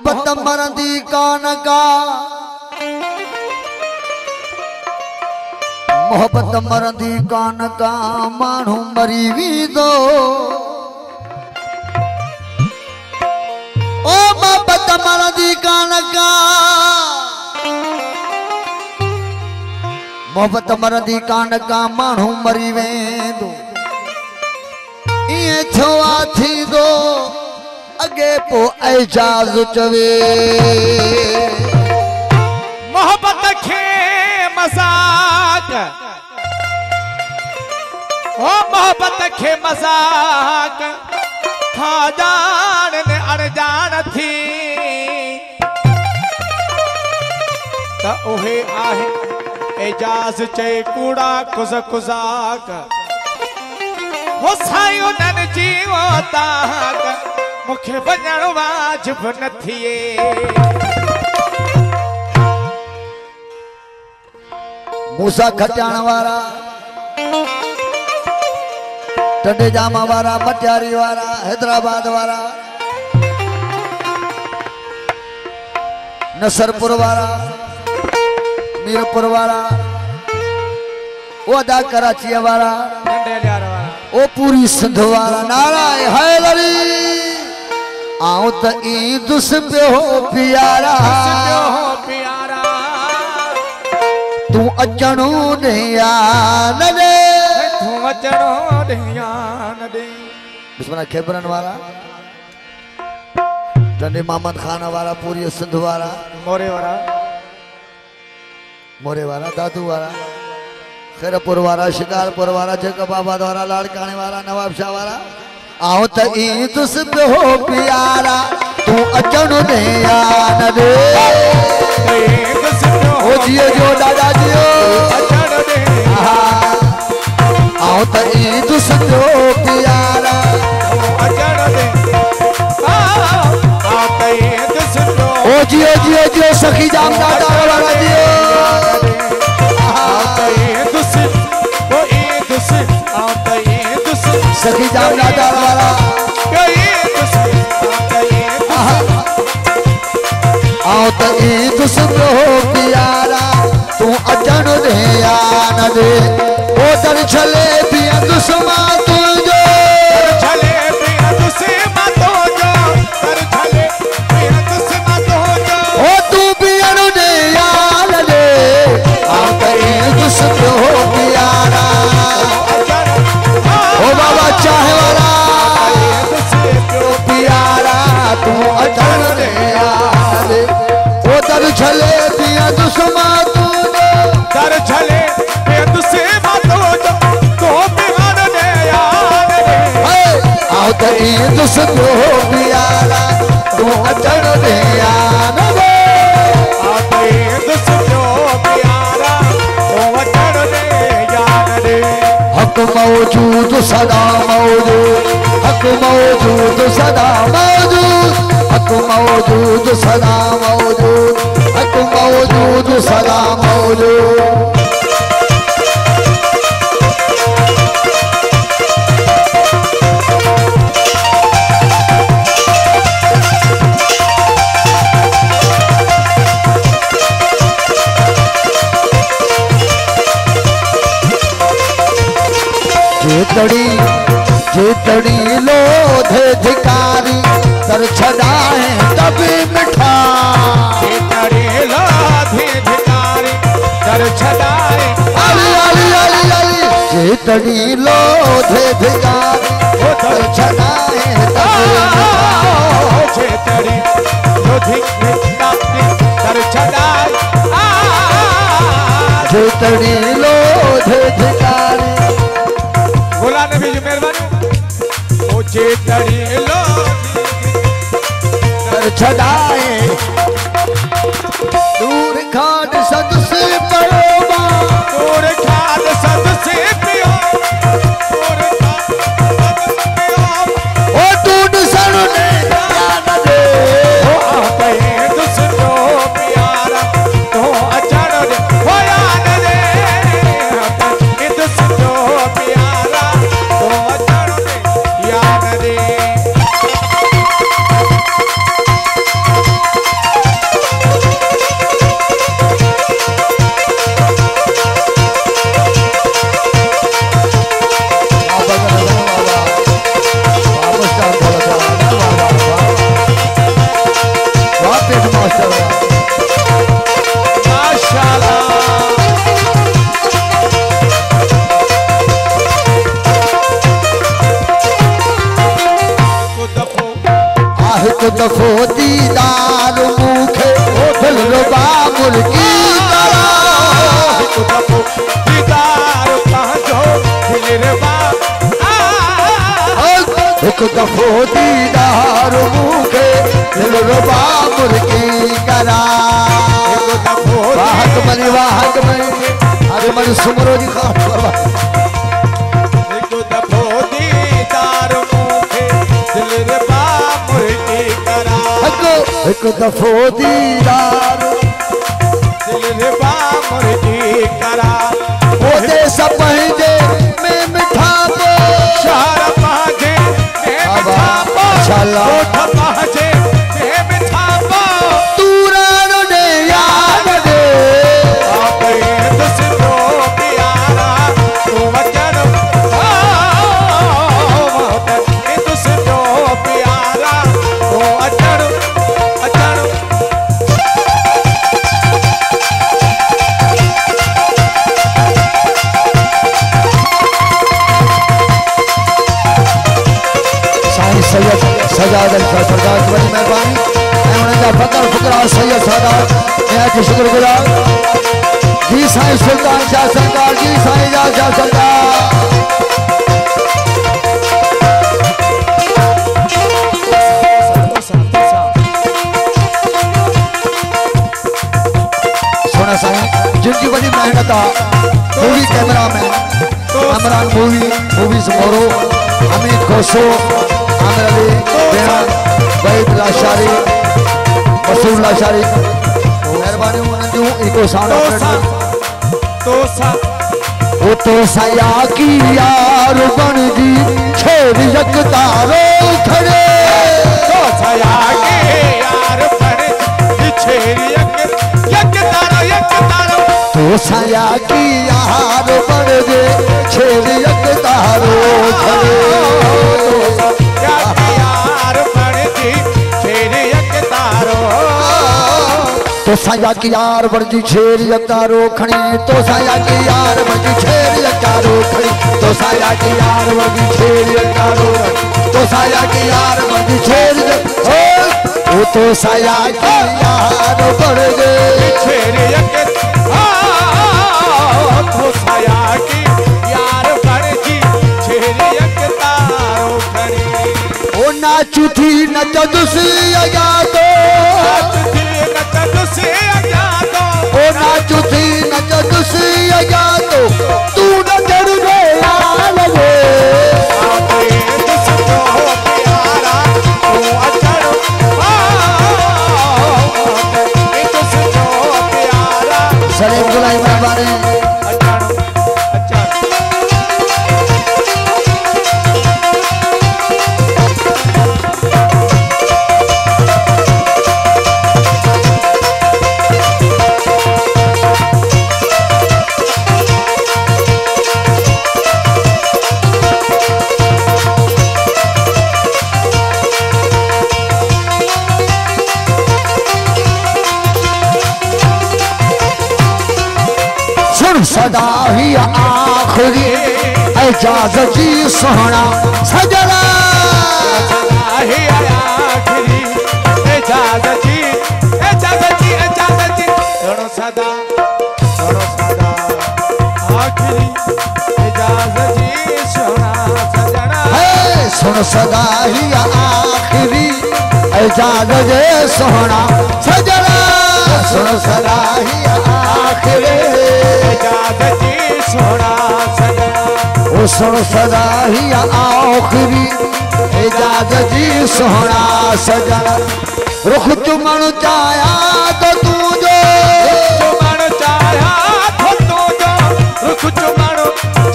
मोहब्बत मरंदी कान का मोहब्बत मरंदी कान का मानू मरी भी दो ओ मोहब्बत मरंदी कान का मोहब्बत मरंदी कान का मानू मरी वेंदो ये छवा थी दो अगे पो एजाज चवे मोहब्बत खे मजाक ओ मोहब्बत खे मजाक था जान ने अनजान थी त ओहे आहे एजाज चे कूड़ा कुज़ कुज़ाक हो सायो नन जीवो ताक मुखे वञण वाजिब न थिए मूसा खटाण वारा टंडे जामा वारा मटियारी वारा हैदराबाद वारा नसरपुर वारा मीरपुर वारा वो अदा कराची वारा ओ पूरी सिंध वाला नारा हैदरी आओ त ई दुस पे हो प्यारा तू अचणो ने यान दे तू अचणो ने यान दे बिस्मिल्लाह खेबरन वाला टंडे मोहम्मद खान वाला पूरी सिंध वाला मोरे वाला दादू वाला खैरपुर वाला शिकारपुर वाला जगबाबाद वाला लाड़काने वाला नवाब शाह वाला आओ त ई तुस पे हो प्यारा तू अचण ने यान दे ओ जियो जो दादा जियो आओ त ई तुस पे हो प्यारा ओ जियो जियो जियो सखी जाम दादा वाला जियो सखी जाम दादा वाला आओ त ई दुस हो प्यारा तू अचण दे यान दे ओ दर छले पिया दुस्मा तुझो छले पिया दुस्मा तुझो दर छले पिया दुस्मा तुझो ओ तू पियण दे यान दे आओ त ई दुस हो प्यारा ओ बाबा चाहे वाला प्यारा तू अचण दे यान दे ओ दर छले पिया दुस्मा तुझो दर छले पिया दुस्मा तुझो तो पियण दे यान दे आओ त ई दुस हो प्यारा तू अचण दे यान दे आओ त ई दुस हो प्यारा तू अचण दे यान दे हक मौजूद सदा मौजूद हक मौजूद सदा मौजूद हक मौजूद सदा मौजूद हक मौजूद सदा मौजूद जेतड़ी लोधे धिकारी कर छदाए तभी मिठा जेतड़ी लोधे धिकारी कर छदाए अली अली अली अली जेतड़ी लोधे धिकारी कर छदाए तभी मिठा जेतड़ी लोधे धिकारी कर छदाए जेतड़ी लोधे धिकारी बोला नबी जी मेहरबानी ओ जेतड़ी लोधे कर छदाए दूर खाट सद से परोबा दूर खाट सद से पियो दूर खाट सद से पियो ओ तू सन ने यान दे ओ आपे दुसरो प्यारा तो अचण दे हो यान दे आपे दुसरो प्यारा तो अचण दे यान दे एक दफो दीदार मुखे दिल रुबा मुर्गी करा वाहक मनी आगे मनी सुमरो जी खास करवा एक दफो दीदार मुखे दिल रुबा मुर्गी करा एक दफो दीदार दिल रुबा मुर्गी करा ओदे सब पंहिंजे में मिठापो शहर पाजे में मिठापो शाला कोठ पाजे में मिठापो तूरान ने याद दे आपे तुझको प्यारा तू वचन तुझको प्यारा तू अचड़ अचड़ सैयद सजाद अली शाह सरदार की बड़ी मेहरबानी ऐं उन्हनि जा फकर फुकरा सैयद सादात मैं अॼु शुक्रगुज़ार जी साईं सुल्तान शाह सरकार जी साईं जा शाह सरकार सोना साईं जिनकी बड़ी मेहनत आहे movie camera man Amran movie समोरो अमित खोसो आमिर अली बेहन वहीद लाशारी मसूर लाशारी मेहरबानी उन्हनि जूं इको साउंड ऑपरेटर वो तो सया की यार बन जी छेड़ यकदारो खड़े तो सया के यार पर छेड़ यकदारो तो सया की यार बन जे छेड़ यकदारो खड़े तो साया की यार बड़ी छेड़ यकदारो खड़ी तो साया की यार बड़ी छेड़ यकदारो खड़ी तो साया की यार बड़ी छेड़ यकदारो तो साया की यार बड़ी छेड़ ओ तो साया की यार बढ़ गए छेड़ तो साया की यार बड़ी छेड़ यकदारो खड़ी ओ नाचू थी नचदुसी अगा तो ओ नाचू थी नचदुसी अगा तो तू न जड़ गया लगे सलीम गुलाई मेहरबानी सदा ही आखिरी इजाजत जी सोहना सजना सदा ही आखिरी इजाजत जी सुनो सदा आखिरी इजाजत जी सोहना सजना है सुन सदा ही आखिरी इजाजत जी सोहना सजना सुन सदा ही आखिरी इजाजत जी सोहना सजना ओ सुन सदा ही आखिरी इजाजत जी सोहना सजना रुख चुमण चाया तो तू जो चुमण चाया तो तू जो रुख चुमण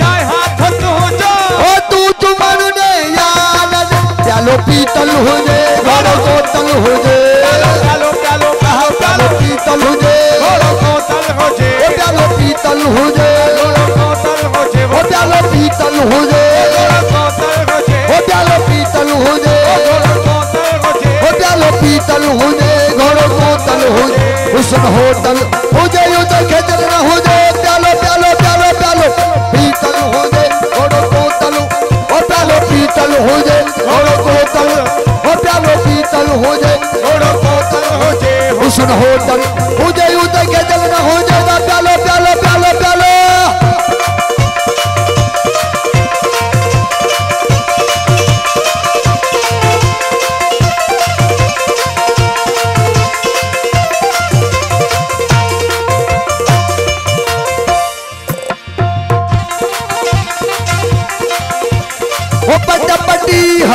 चाया तो तू जो ओ तू चुमण ने याद प्यालो पीतल हो जे घर बोतल हो जे प्यालो प्यालो कहा प्यालो पीतल हो जे बोतल हो जे प्यालो पीतल हो जे बोतल हो जे ओ प्यालो पीतल हो जे बोतल हो जे ओ प्यालो पीतल हो जे बोतल हो जे ओ प्यालो पीतल हो जे घर बोतल हो जे हुस्न होटल हो जे यो तो खेचल न हो जे प्यालो प्यालो प्यालो प्यालो पीतल हो जे घर बोतल ओ प्यालो पीतल हो जे घर बोतल ओ प्यालो पीतल हो जे घर बोतल हो जे हुस्न होटल हो जे यो तो खेचल न हो जे प्यालो प्यालो प्यालो प्यालो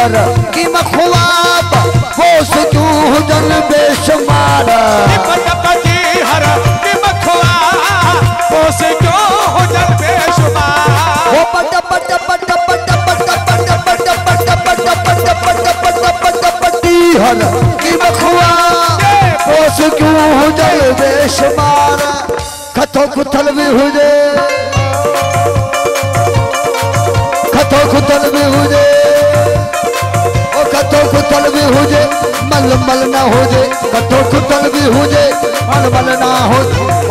हर की मखवाब वो क्यों जल बेशुमार पटी हर की मखवाब वो क्यों जल बेशुमार वो पट पट पट पट पट पट पट पट पट पट पट पट पटी हर की मखवाब वो क्यों जल बेशुमार खतो कुथल भी हुजे खतो कुथल भी हुजे ओ खतो कुथल भी हुजे मल मल ना हुजे खतो कुथल भी हुजे मल मल ना हो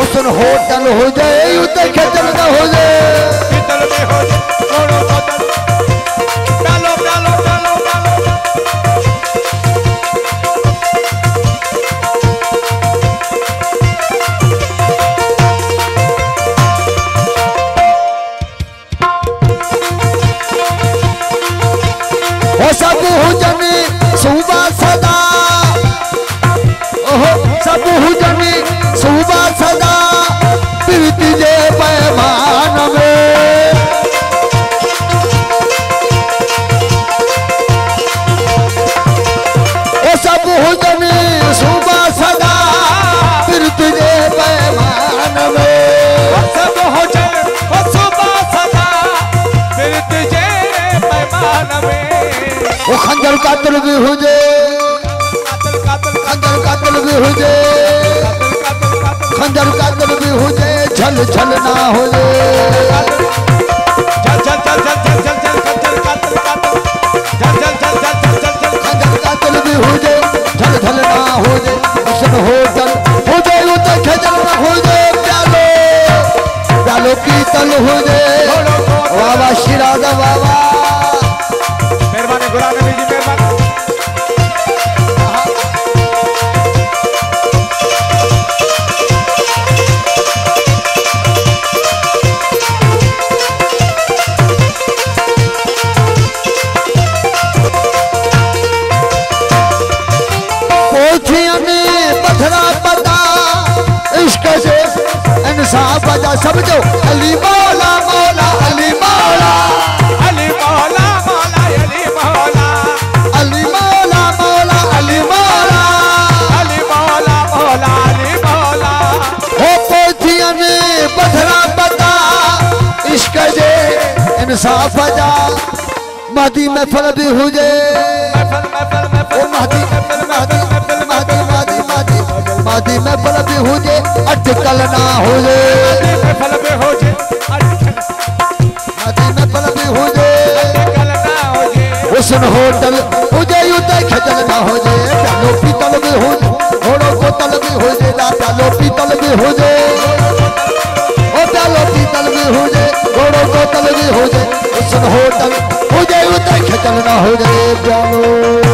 उसन होटल हो जाए उते खजल ना हो जाए भीतर में हो छोड़ो बदल डालो डालो डालो डालो सब हुजनी सुबह सदा ओहो सब हुजनी सुबह सदा प्रीति जे पैमान में ओ सब हुजनी सुबह सदा प्रीति जे पैमान में सब हो जाए वो सुबह सदा प्रीति जे पैमान में वो खंजर कातिल भी हुजे खंजर कातिल भी हुजे खंजर कातिल भी हुजे झल झल ना हुजे चल चल चल चल चल चल चल कातिल कातिल चल चल चल चल चल चल खंजर कातिल भी हुजे झल झल ना हुजे उसन होटल हुजे उते खजल ना हुजे प्यालो प्यालो पीतल हुजे बाबा शिरादा बाबा मेहरबानी गुलाम नबी जी मेहरबानी पोथिया में पथरा पता इश्क से इंसाफ बजा समझो अली मौला मौला अली मौला अली मौला मौला अली मौला अली मौला मौला अली मौला अली मौला मौला अली मौला हो पोथिया में पथरा पता इश्क से इंसाफ बजा महदी में फल भी हुजे ओ महदी महदी महदी महदी महदी महदी में फल भी हुजे अटकल ना हुजे फल पे हो जे महदी में फल भी हुजे कल ना हो जे उसन होटल हुजे उते खजल ना हुजे प्यालो पीतल भी हुजे घोड़ो बोतल भी हुजे ला प्यालो पीतल भी हुजे ओ प्यालो पीतल भी हुजे घोड़ो बोतल भी हुजे उसन होटल हुजे उते खजल ना हुजे प्यालो